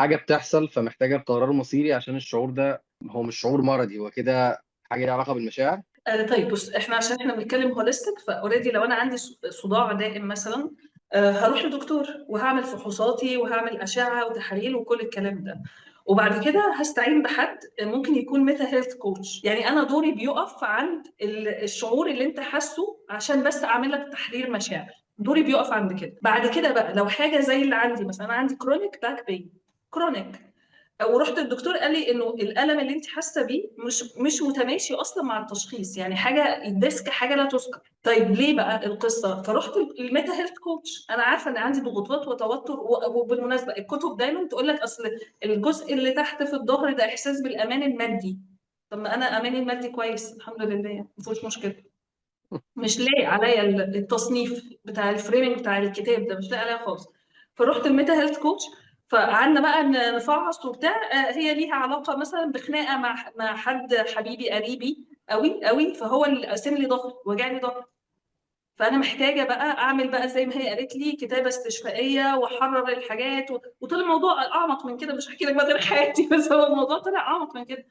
حاجه بتحصل فمحتاجه قرار مصيري عشان الشعور ده هو مش شعور مرضي، هو كده حاجه ليها علاقه بالمشاعر. طيب بص، احنا عشان احنا بنتكلم هوليستيك، فاوريدي لو انا عندي صداع دائم مثلا، هروح لدكتور وهعمل فحوصاتي وهعمل اشعه وتحاليل وكل الكلام ده، وبعد كده هستعين بحد ممكن يكون ميتا هيلث كوتش. يعني انا دوري بيقف عند الشعور اللي انت حاسه عشان بس اعمل لك تحرير مشاعر، دوري بيقف عند كده. بعد كده بقى لو حاجه زي اللي عندي مثلا، انا عندي كرونيك باك بين، كرونيك، ورحت الدكتور قال لي انه الالم اللي انت حاسه بيه مش متماشي اصلا مع التشخيص، يعني حاجه الديسك حاجه لا تذكر. طيب ليه بقى القصه؟ فرحت الميتا هيلث كوتش. انا عارفه ان عندي ضغوطات وتوتر، وبالمناسبه الكتب دايما تقول لك اصل الجزء اللي تحت في الظهر ده احساس بالامان المادي. طب ما انا اماني المادي كويس الحمد لله، ما فيهوش مشكله. مش لاقي عليا التصنيف بتاع الفريمنج بتاع الكتاب ده، مش لاقي عليها خالص. فرحت الميتا هيلث كوتش، فقعدنا بقى نفعص وبتاع. هي ليها علاقه مثلا بخناقه مع حد حبيبي قريبي قوي قوي، فهو اللي قاسم لي ظهري، وجع لي ظهري. فانا محتاجه بقى اعمل بقى زي ما هي قالت لي كتابه استشفائيه واحرر الحاجات وطلع الموضوع اعمق من كده. مش هحكي لك بقى تاريخ حياتي، بس هو الموضوع طلع اعمق من كده.